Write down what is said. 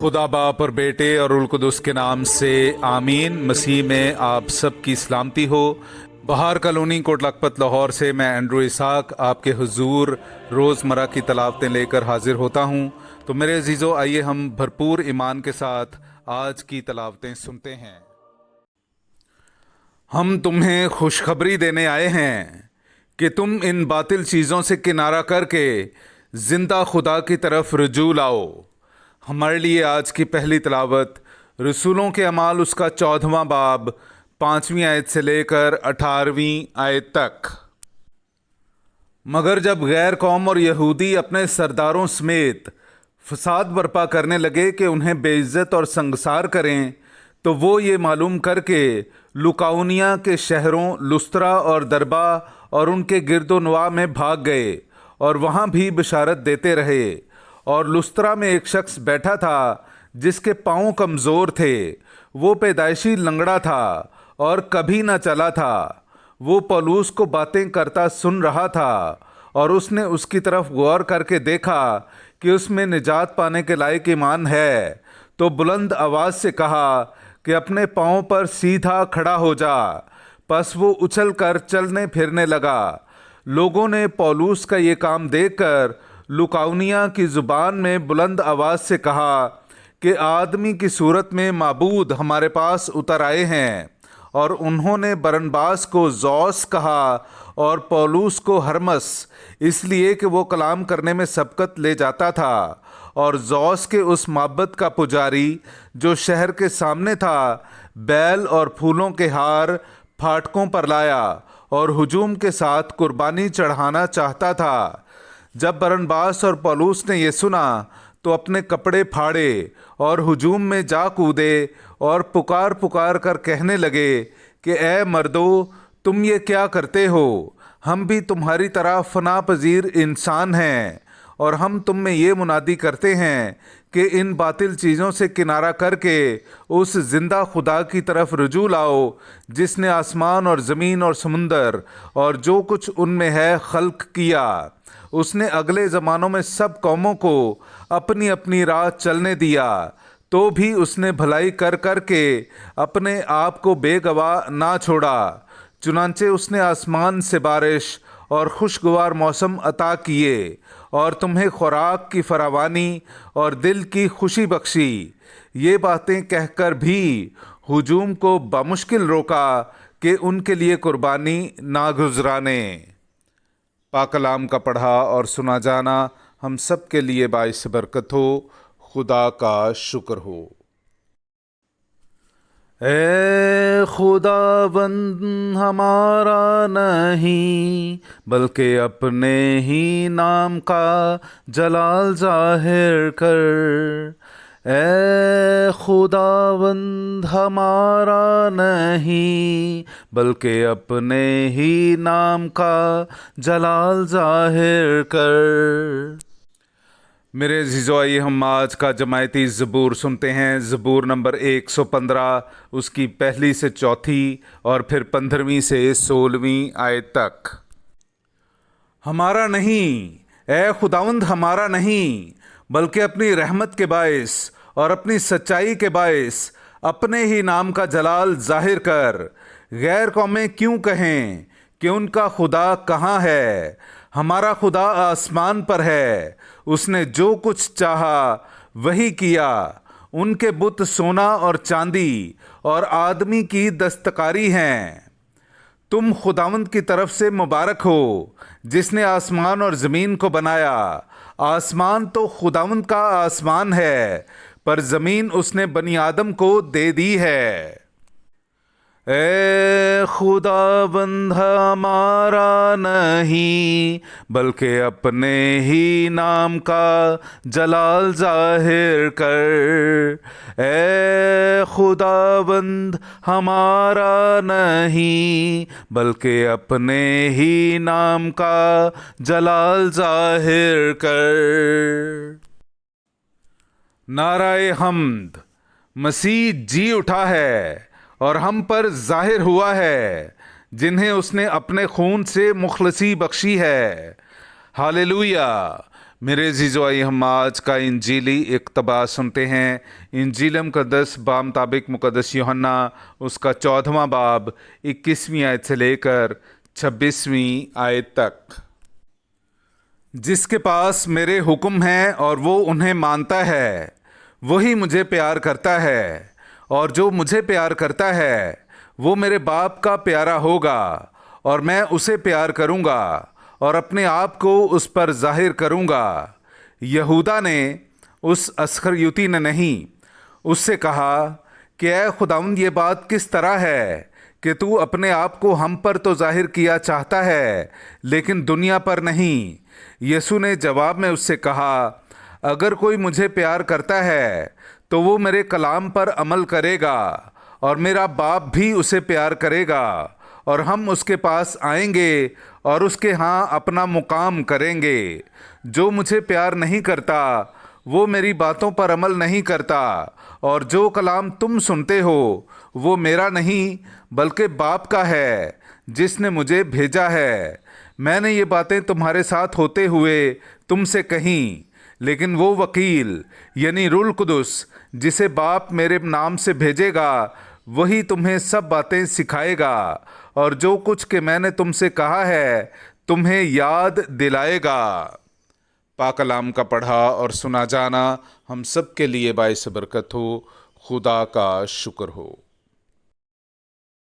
खुदा बाप और बेटे और उल कुदस के नाम से आमीन। मसीह में आप सब की सलामती हो। बहार कॉलोनी कोट लखपत लाहौर से मैं एंड्रू इसाक आपके हुजूर रोज़मर्रा की तलावतें लेकर हाजिर होता हूँ। तो मेरे अजीज़ों, आइए हम भरपूर ईमान के साथ आज की तलावतें सुनते हैं। हम तुम्हें खुशखबरी देने आए हैं कि तुम इन बातिल चीज़ों से किनारा करके जिंदा खुदा की तरफ रुजू लाओ। हमारे लिए आज की पहली तलावत रसूलों के अमाल उसका 14वां बाब 5वीं आयत से लेकर 18वीं आयत तक। मगर जब गैर कौम और यहूदी अपने सरदारों समेत फसाद बर्पा करने लगे कि उन्हें बेइज्जत और संगसार करें, तो वो ये मालूम करके लुकाउनिया के शहरों लुस्त्रा और दरबा और उनके गिरदोनवा में भाग गए और वहाँ भी बशारत देते रहे। और लुस्त्रा में एक शख्स बैठा था जिसके पाँव कमज़ोर थे। वो पैदाइशी लंगड़ा था और कभी न चला था। वो पौलुस को बातें करता सुन रहा था और उसने उसकी तरफ गौर करके देखा कि उसमें निजात पाने के लायक ईमान है, तो बुलंद आवाज़ से कहा कि अपने पाँव पर सीधा खड़ा हो जा। बस वो उछल कर चलने फिरने लगा। लोगों ने पौलुस का ये काम देखकर लुकाउनिया की ज़ुबान में बुलंद आवाज़ से कहा कि आदमी की सूरत में माबूद हमारे पास उतर आए हैं। और उन्होंने बरनबास को जौस कहा और पौलुस को हरमस, इसलिए कि वो कलाम करने में सबकत ले जाता था। और जौस के उस माबद का पुजारी जो शहर के सामने था, बैल और फूलों के हार फाटकों पर लाया और हुजूम के साथ कुर्बानी चढ़ाना चाहता था। जब बरनबास और पौलुस ने ये सुना तो अपने कपड़े फाड़े और हुजूम में जा कूदे और पुकार पुकार कर कहने लगे कि ए मर्दो, तुम ये क्या करते हो? हम भी तुम्हारी तरह फना पजीर इंसान हैं। और हम तुम में ये मुनादी करते हैं कि इन बातिल चीज़ों से किनारा करके उस जिंदा खुदा की तरफ रुजू लाओ जिसने आसमान और ज़मीन और समुंदर और जो कुछ उनमें है खल्क किया। उसने अगले ज़मानों में सब कौमों को अपनी अपनी राह चलने दिया, तो भी उसने भलाई कर कर के अपने आप को बेगवाह ना छोड़ा। चुनांचे उसने आसमान से बारिश और खुशगवार मौसम अता किए और तुम्हें खुराक की फरावानी और दिल की खुशी बख्शी। ये बातें कहकर भी हुजूम को बामुश्किल रोका कि उनके लिए कुर्बानी ना गुजराने। पाक कलाम का पढ़ा और सुना जाना हम सब के लिए बाइस बरकत हो। खुदा का शुक्र हो। ए खुदावंद हमारा नहीं बल्कि अपने ही नाम का जलाल जाहिर कर। ए खुदावंद हमारा नहीं बल्कि अपने ही नाम का जलाल जाहिर कर। मेरे अज़ीज़ों, आइए हम आज का जमायती ज़बूर सुनते हैं। ज़बूर नंबर 115, उसकी पहली से चौथी और फिर 15वीं से 16वीं आयत तक। हमारा नहीं, ए खुदावंद हमारा नहीं, बल्कि अपनी रहमत के बायस और अपनी सच्चाई के बायस अपने ही नाम का जलाल जाहिर कर। गैर कौमें क्यों कहें कि उनका खुदा कहाँ है? हमारा खुदा आसमान पर है। उसने जो कुछ चाहा वही किया। उनके बुत सोना और चांदी और आदमी की दस्तकारी हैं। तुम खुदावंद की तरफ से मुबारक हो जिसने आसमान और ज़मीन को बनाया। आसमान तो खुदावंद का आसमान है, पर ज़मीन उसने बनी आदम को दे दी है। ए खुदावंद हमारा नहीं बल्कि अपने ही नाम का जलाल जाहिर कर। ए खुदावंद हमारा नहीं बल्कि अपने ही नाम का जलाल जाहिर कर। नाराए हम्द, मसीह जी उठा है और हम पर जाहिर हुआ है, जिन्हें उसने अपने खून से मुखलसी बख्शी है। हालेलुया। میرے عزیزو، آئیے ہم آج کا انجیلی اقتباس سنتے ہیں۔ انجیل مقدس بامطابق مقدس یوحنا اس کا 14واں باب 21ویں آیت سے لے کر 26ویں آیت تک۔ جس کے پاس میرے حکم ہیں اور وہ انہیں مانتا ہے وہی مجھے پیار کرتا ہے، اور جو مجھے پیار کرتا ہے وہ میرے باپ کا پیارا ہوگا، اور میں اسے پیار کروں گا اور اپنے آپ کو اس پر ظاہر کروں گا۔ یہودا نے، اس اسخریوتی نے نہیں، اس سے کہا کہ اے خداوند، یہ بات کس طرح ہے کہ تو اپنے آپ کو ہم پر تو ظاہر کیا چاہتا ہے لیکن دنیا پر نہیں؟ یسوع نے جواب میں اس سے کہا، اگر کوئی مجھے پیار کرتا ہے تو وہ میرے کلام پر عمل کرے گا، اور میرا باپ بھی اسے پیار کرے گا، اور ہم اس کے پاس آئیں گے اور اس کے ہاں اپنا مقام کریں گے۔ جو مجھے پیار نہیں کرتا وہ میری باتوں پر عمل نہیں کرتا، اور جو کلام تم سنتے ہو وہ میرا نہیں بلکہ باپ کا ہے جس نے مجھے بھیجا ہے۔ میں نے یہ باتیں تمہارے ساتھ ہوتے ہوئے تم سے کہیں، لیکن وہ وکیل یعنی روح القدس جسے باپ میرے نام سے بھیجے گا وہی تمہیں سب باتیں سکھائے گا، اور جو کچھ کہ میں نے تم سے کہا ہے تمہیں یاد دلائے گا۔ پاک کلام کا پڑھا اور سنا جانا ہم سب کے لیے باعث برکت ہو۔ خدا کا شکر ہو۔